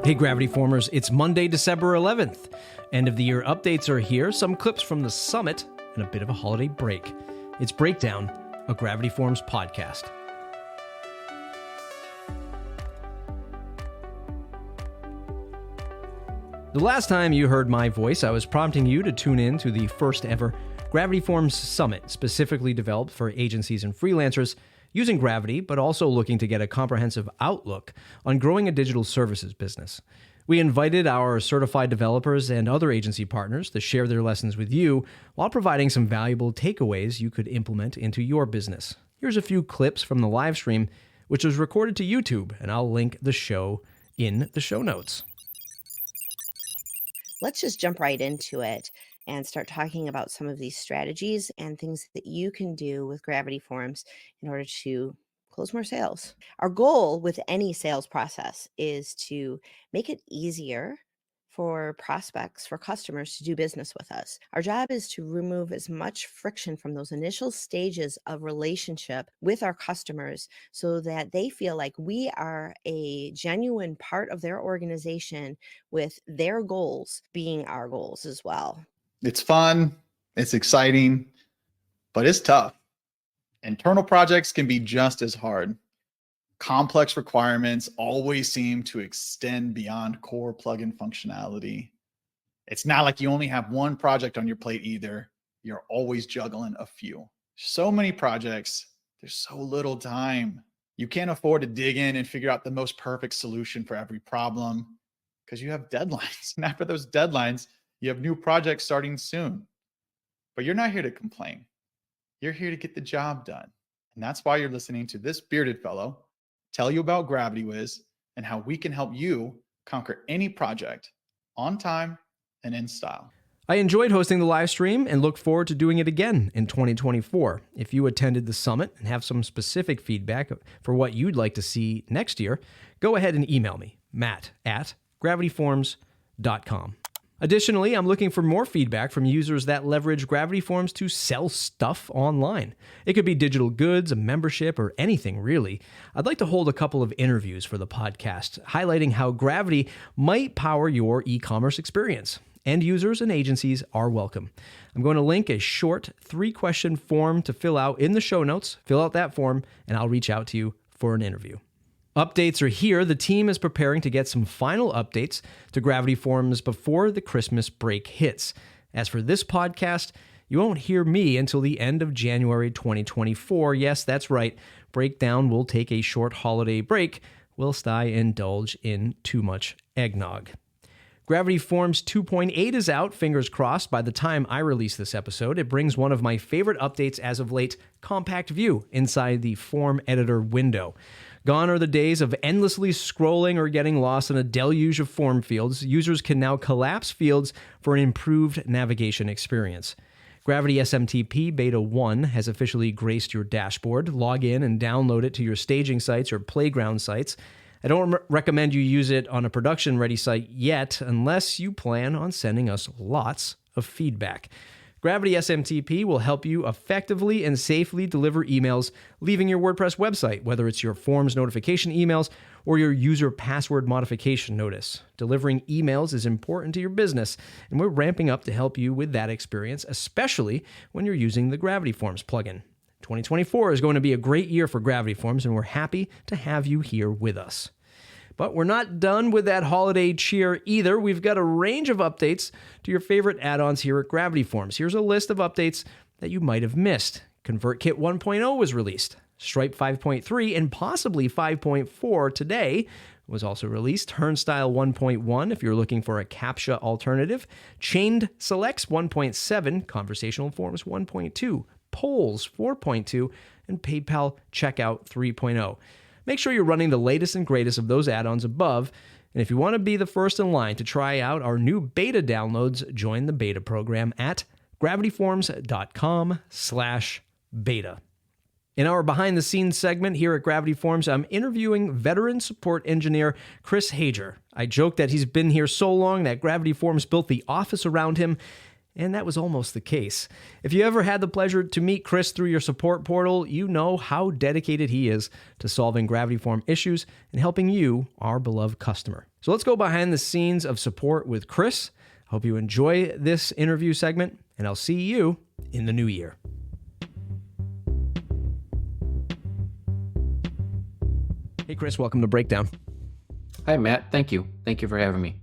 Hey Gravity Formers, it's Monday, December 11th. End of the year updates are here, some clips from the summit, and a bit of a holiday break. It's Breakdown, a Gravity Forms podcast. The last time you heard my voice, I was prompting you to tune in to the first ever Gravity Forms Summit, specifically developed for agencies and freelancers using Gravity, but also looking to get a comprehensive outlook on growing a digital services business. We invited our certified developers and other agency partners to share their lessons with you while providing some valuable takeaways you could implement into your business. Here's a few clips from the live stream, which was recorded to YouTube, and I'll link the show in the show notes. Let's just jump right into it and start talking about some of these strategies and things that you can do with Gravity Forms in order to close more sales. Our goal with any sales process is to make it easier for prospects, for customers to do business with us. Our job is to remove as much friction from those initial stages of relationship with our customers so that they feel like we are a genuine part of their organization with their goals being our goals as well. It's fun, it's exciting, but it's tough. Internal projects can be just as hard. Complex requirements always seem to extend beyond core plugin functionality. It's not like you only have one project on your plate either. You're always juggling a few. So many projects, there's so little time. You can't afford to dig in and figure out the most perfect solution for every problem because you have deadlines. And after those deadlines, you have new projects starting soon. But you're not here to complain. You're here to get the job done. And that's why you're listening to this bearded fellow tell you about GravityWiz and how we can help you conquer any project on time and in style. I enjoyed hosting the live stream and look forward to doing it again in 2024. If you attended the summit and have some specific feedback for what you'd like to see next year, go ahead and email me, matt@gravityforms.com. Additionally, I'm looking for more feedback from users that leverage Gravity Forms to sell stuff online. It could be digital goods, a membership, or anything really. I'd like to hold a couple of interviews for the podcast, highlighting how Gravity might power your e-commerce experience. End users and agencies are welcome. I'm going to link a short 3-question form to fill out in the show notes. Fill out that form, and I'll reach out to you for an interview. Updates are here. The team is preparing to get some final updates to Gravity Forms before the Christmas break hits. As for this podcast, you won't hear me until the end of January 2024. Yes, that's right. Breakdown will take a short holiday break whilst I indulge in too much eggnog. Gravity Forms 2.8 is out, fingers crossed, by the time I release this episode. It brings one of my favorite updates as of late, Compact View, inside the form editor window. Gone are the days of endlessly scrolling or getting lost in a deluge of form fields. Users can now collapse fields for an improved navigation experience. Gravity SMTP Beta 1 has officially graced your dashboard. Log in and download it to your staging sites or playground sites. I don't recommend you use it on a production-ready site yet, unless you plan on sending us lots of feedback. Gravity SMTP will help you effectively and safely deliver emails leaving your WordPress website, whether it's your forms notification emails or your user password modification notice. Delivering emails is important to your business, and we're ramping up to help you with that experience, especially when you're using the Gravity Forms plugin. 2024 is going to be a great year for Gravity Forms, and we're happy to have you here with us. But we're not done with that holiday cheer either. We've got a range of updates to your favorite add-ons here at Gravity Forms. Here's a list of updates that you might have missed. ConvertKit 1.0 was released. Stripe 5.3 and possibly 5.4 today was also released. Turnstile 1.1 if you're looking for a CAPTCHA alternative. Chained Selects 1.7, Conversational Forms 1.2, Polls 4.2, and PayPal Checkout 3.0. Make sure you're running the latest and greatest of those add-ons above. And if you want to be the first in line to try out our new beta downloads, join the beta program at gravityforms.com/beta. In our behind-the-scenes segment here at Gravity Forms, I'm interviewing veteran support engineer Chris Hajer. I joke that he's been here so long that Gravity Forms built the office around him, and that was almost the case. If you ever had the pleasure to meet Chris through your support portal, you know how dedicated he is to solving Gravity Form issues and helping you, our beloved customer. So let's go behind the scenes of support with Chris. Hope you enjoy this interview segment, and I'll see you in the new year. Hey, Chris, welcome to Breakdown. Hi, Matt. Thank you. Thank you for having me.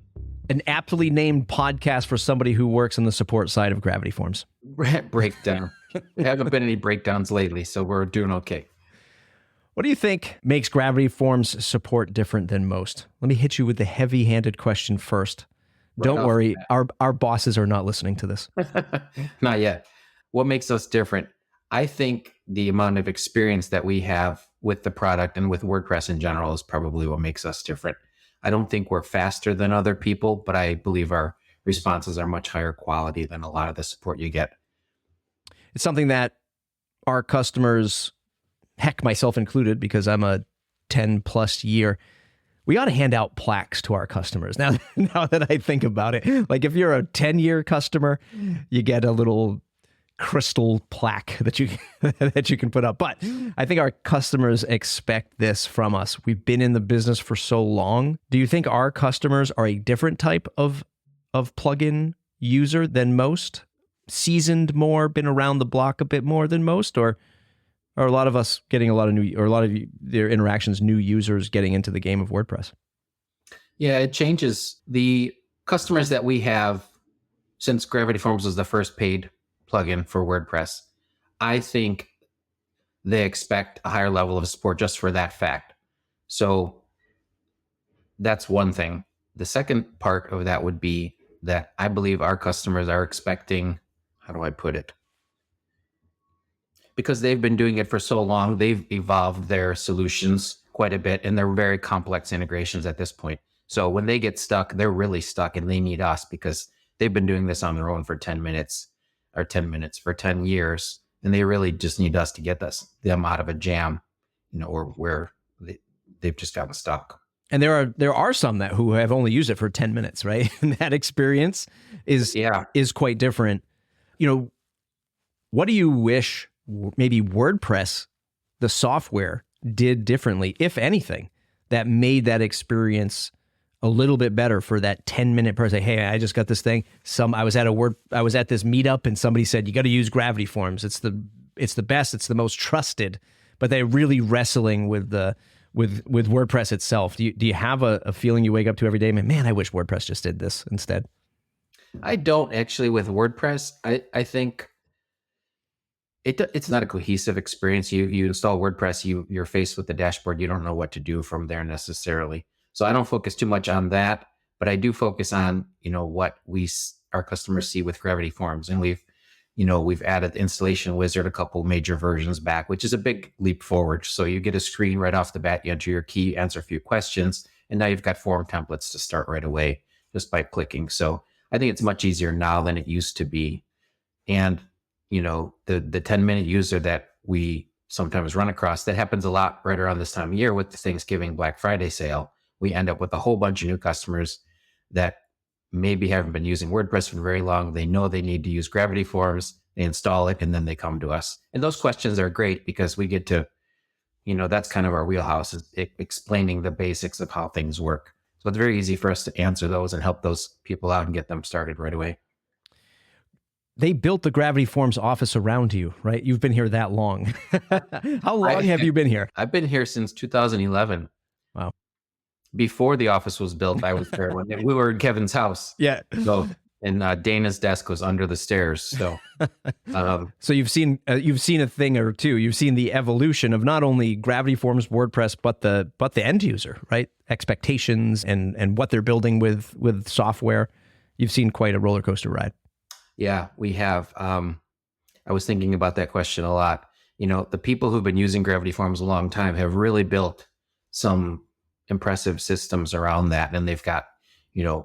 An aptly named podcast for somebody who works on the support side of Gravity Forms. Breakdown. There haven't been any breakdowns lately, so we're doing okay. What do you think makes Gravity Forms support different than most? Let me hit you with the heavy-handed question first. Don't worry, our bosses are not listening to this. Not yet. What makes us different? I think the amount of experience that we have with the product and with WordPress in general is probably what makes us different. I don't think we're faster than other people, but I believe our responses are much higher quality than a lot of the support you get. It's something that our customers, heck, myself included, because I'm a 10 plus year, we ought to hand out plaques to our customers. Now that I think about it, like if you're a 10-year customer, you get a little crystal plaque that you can put up. But I think our customers expect this from us. We've been in the business for so long. Do you think our customers are a different type of plugin user than most? Seasoned more, been around the block a bit more than most, or are a lot of us getting a lot of their interactions, new users getting into the game of WordPress? Yeah, it changes. The customers that we have, since Gravity Forms was the first paid plugin for WordPress, I think they expect a higher level of support just for that fact. So that's one thing. The second part of that would be that I believe our customers are expecting, how do I put it? Because they've been doing it for so long, they've evolved their solutions quite a bit, and they're very complex integrations at this point. So when they get stuck, they're really stuck, and they need us because they've been doing this on their own for 10 minutes for 10 years. And they really just need us to get them out of a jam, or where they've just gotten stuck. And there are some who have only used it for 10 minutes, right? And that experience is quite different. What do you wish maybe WordPress, the software, did differently, if anything, that made that experience a little bit better for that 10-minute person? Hey, I just got this thing. I was at this meetup and somebody said, you got to use Gravity Forms. It's the best. It's the most trusted. But they're really wrestling with WordPress itself. Do you have a feeling you wake up to every day? Man, I wish WordPress just did this instead. I don't actually with WordPress. I think it's not a cohesive experience. You install WordPress, you're faced with the dashboard. You don't know what to do from there necessarily. So I don't focus too much on that, but I do focus on, what our customers see with Gravity Forms. And we've added the installation wizard a couple major versions back, which is a big leap forward. So you get a screen right off the bat, you enter your key, answer a few questions, and now you've got form templates to start right away just by clicking. So I think it's much easier now than it used to be. And, the 10-minute user that we sometimes run across, that happens a lot right around this time of year with the Thanksgiving Black Friday sale. We end up with a whole bunch of new customers that maybe haven't been using WordPress for very long. They know they need to use Gravity Forms, they install it, and then they come to us. And those questions are great because we get to, that's kind of our wheelhouse, is explaining the basics of how things work. So it's very easy for us to answer those and help those people out and get them started right away. They built the Gravity Forms office around you, right? You've been here that long. How long have you been here? I've been here since 2011. Wow. Before the office was built, I was there when we were in Kevin's house. Yeah. So, and Dana's desk was under the stairs. So, so you've seen a thing or two. You've seen the evolution of not only Gravity Forms, WordPress, but the end user, right? Expectations and what they're building with software. You've seen quite a roller coaster ride. Yeah, we have. I was thinking about that question a lot. The people who've been using Gravity Forms a long time have really built some impressive systems around that. And they've got,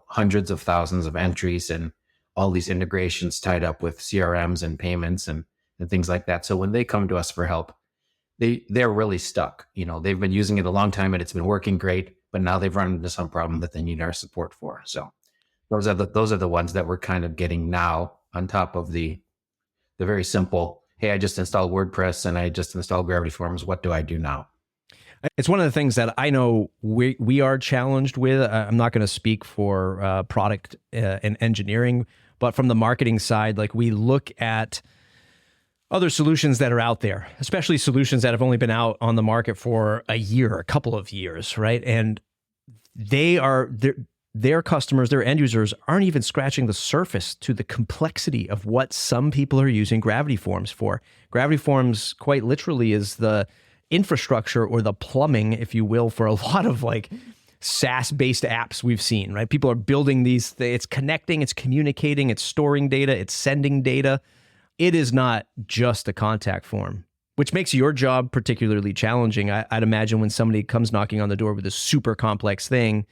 hundreds of thousands of entries and all these integrations tied up with CRMs and payments and things like that. So when they come to us for help, they're really stuck. They've been using it a long time and it's been working great, but now they've run into some problem that they need our support for. So those are the ones that we're kind of getting now on top of the very simple, hey, I just installed WordPress and I just installed Gravity Forms. What do I do now? It's one of the things that I know we are challenged with. I'm not going to speak for product and engineering, but from the marketing side, like we look at other solutions that are out there, especially solutions that have only been out on the market for a year, a couple of years, right? And their customers, their end users aren't even scratching the surface to the complexity of what some people are using Gravity Forms for. Gravity Forms quite literally is the infrastructure or the plumbing, if you will, for a lot of like SaaS-based apps we've seen, right? People are building these, it's connecting, it's communicating, it's storing data, it's sending data. It is not just a contact form, which makes your job particularly challenging. I'd imagine when somebody comes knocking on the door with a super complex thing,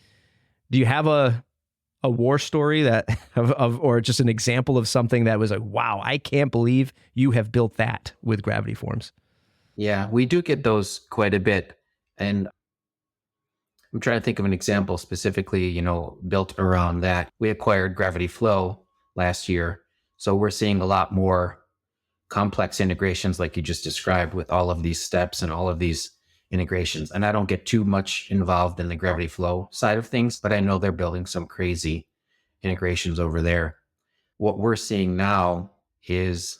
do you have a war story that or just an example of something that was like, wow, I can't believe you have built that with Gravity Forms? Yeah, we do get those quite a bit. And I'm trying to think of an example specifically, built around that. We acquired Gravity Flow last year. So we're seeing a lot more complex integrations like you just described with all of these steps and all of these integrations. And I don't get too much involved in the Gravity Flow side of things, but I know they're building some crazy integrations over there. What we're seeing now is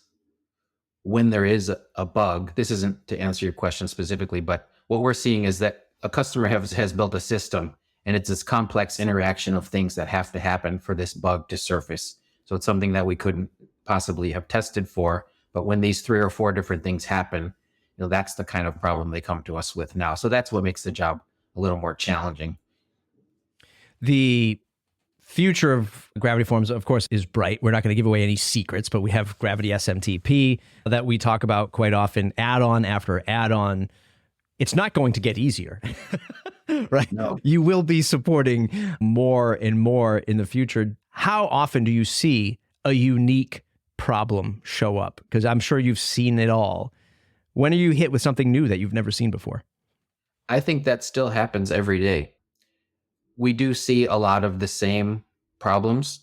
when there is a bug, this isn't to answer your question specifically, but what we're seeing is that a customer has built a system and it's this complex interaction of things that have to happen for this bug to surface. So it's something that we couldn't possibly have tested for, but when these 3 or 4 different things happen, that's the kind of problem they come to us with now. So that's what makes the job a little more challenging. The future of Gravity Forms, of course, is bright. We're not going to give away any secrets, but we have Gravity SMTP that we talk about quite often, add-on after add-on. It's not going to get easier, right? No. You will be supporting more and more in the future. How often do you see a unique problem show up? Because I'm sure you've seen it all. When are you hit with something new that you've never seen before? I think that still happens every day. We do see a lot of the same problems.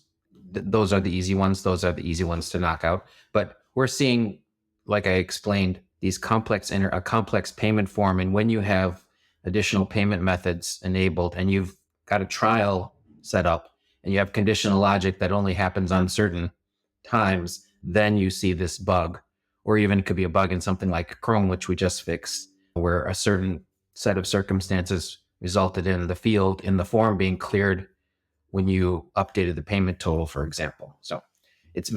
Those are the easy ones. Those are the easy ones to knock out. But we're seeing, like I explained, these a complex payment form. And when you have additional payment methods enabled and you've got a trial set up and you have conditional logic that only happens on certain times, then you see this bug. Or even it could be a bug in something like Chrome, which we just fixed, where a certain set of circumstances resulted in the field in the form being cleared when you updated the payment total, for example. So it's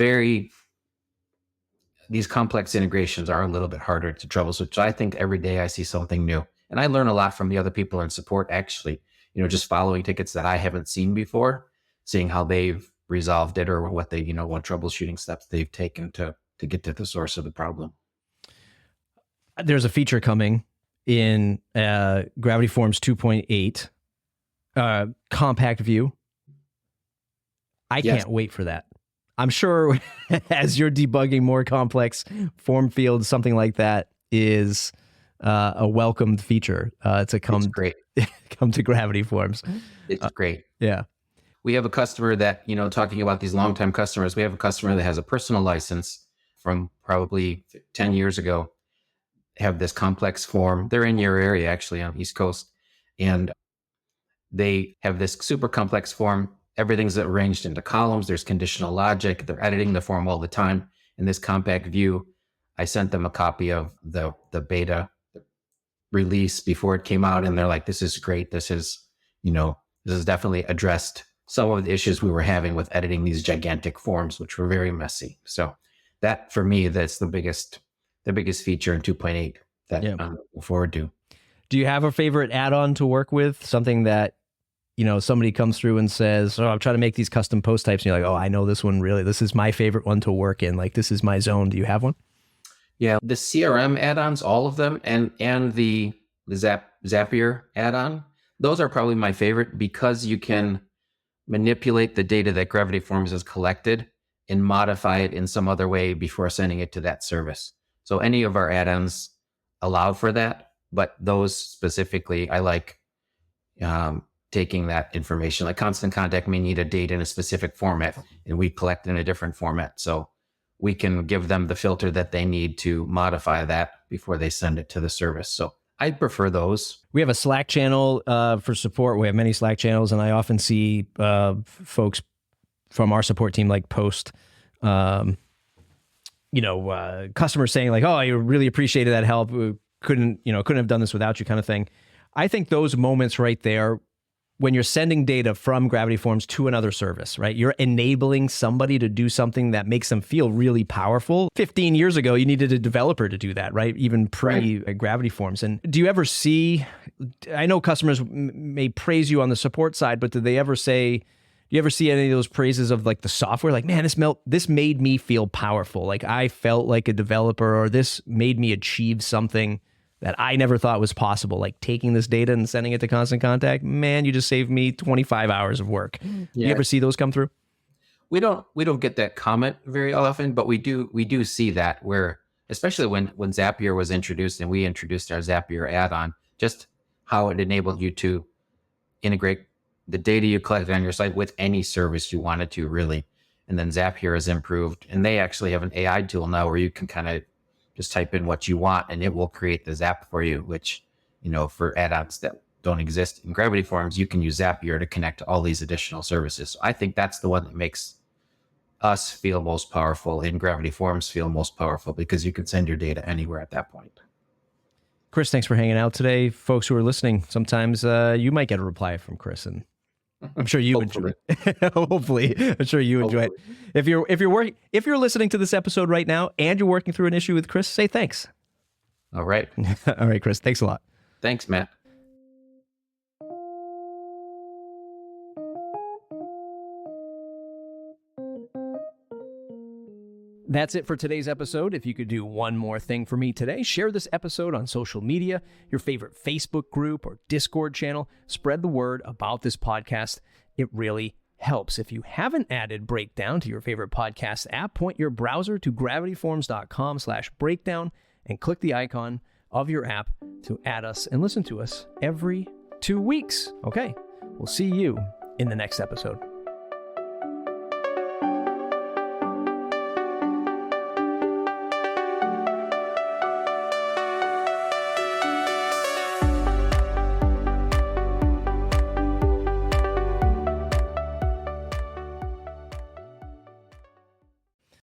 these complex integrations are a little bit harder to troubleshoot. So I think every day I see something new. And I learn a lot from the other people in support, actually, just following tickets that I haven't seen before, seeing how they've resolved it or what they, what troubleshooting steps they've taken to get to the source of the problem. There's a feature coming in Gravity Forms 2.8, compact view. I can't wait for that. I'm sure as you're debugging more complex form fields, something like that is a welcomed feature to come. It's great. Come to Gravity Forms. It's great. Yeah. We have a customer that, talking about these longtime customers, we have a customer that has a personal license from probably 10 years ago, have this complex form. They're in your area, actually, on the East Coast. And they have this super complex form. Everything's arranged into columns. There's conditional logic. They're editing the form all the time. In this compact view, I sent them a copy of the beta release before it came out. And they're like, this is great. This is definitely addressed some of the issues we were having with editing these gigantic forms, which were very messy. So that, for me, that's the biggest feature in 2.8 that I'm looking forward to. Do you have a favorite add-on to work with? Something that, somebody comes through and says, I'm trying to make these custom post types. And you're like, I know this one really. This is my favorite one to work in. Like, this is my zone. Do you have one? Yeah, the CRM add-ons, all of them, and the Zapier add-on, those are probably my favorite because you can manipulate the data that Gravity Forms has collected and modify it in some other way before sending it to that service. So any of our add-ons allow for that, but those specifically I like taking that information. Like Constant Contact may need a date in a specific format, and we collect in a different format. So we can give them the filter that they need to modify that before they send it to the service. So I prefer those. We have a Slack channel for support. We have many Slack channels, and I often see folks from our support team like post, customers saying like, "Oh, I really appreciated that help. We couldn't have done this without you," kind of thing. I think those moments right there, when you're sending data from Gravity Forms to another service, right? You're enabling somebody to do something that makes them feel really powerful. 15 years ago, you needed a developer to do that, right? Even pre-Gravity Forms. And do you ever see, I know customers may praise you on the support side, but do you ever see any of those praises of like the software? Like, man, this made me feel powerful. Like I felt like a developer, or this made me achieve something that I never thought was possible, like taking this data and sending it to Constant Contact. Man, you just saved me 25 hours of work. Yeah. You ever see those come through? We don't get that comment very often, but we do see that, where especially when Zapier was introduced and we introduced our Zapier add-on, just how it enabled you to integrate the data you collect on your site with any service you wanted to, really. And then Zapier has improved, and they actually have an AI tool now where you can kind of just type in what you want and it will create the Zap for you, which, for add-ons that don't exist in Gravity Forms, you can use Zapier to connect to all these additional services. So I think that's the one that makes us feel most powerful, and Gravity Forms feel most powerful, because you can send your data anywhere at that point. Chris, thanks for hanging out today. Folks who are listening, sometimes you might get a reply from Chris, and I'm sure you enjoy it. Hopefully, I'm sure you enjoy it. If you're listening to this episode right now and you're working through an issue with Chris, say thanks. All right. All right, Chris. Thanks a lot. Thanks, Matt. That's it for today's episode. If you could do one more thing for me today, share this episode on social media, your favorite Facebook group or Discord channel. Spread the word about this podcast. It really helps. If you haven't added Breakdown to your favorite podcast app, point your browser to gravityforms.com/breakdown and click the icon of your app to add us and listen to us every 2 weeks. Okay, we'll see you in the next episode.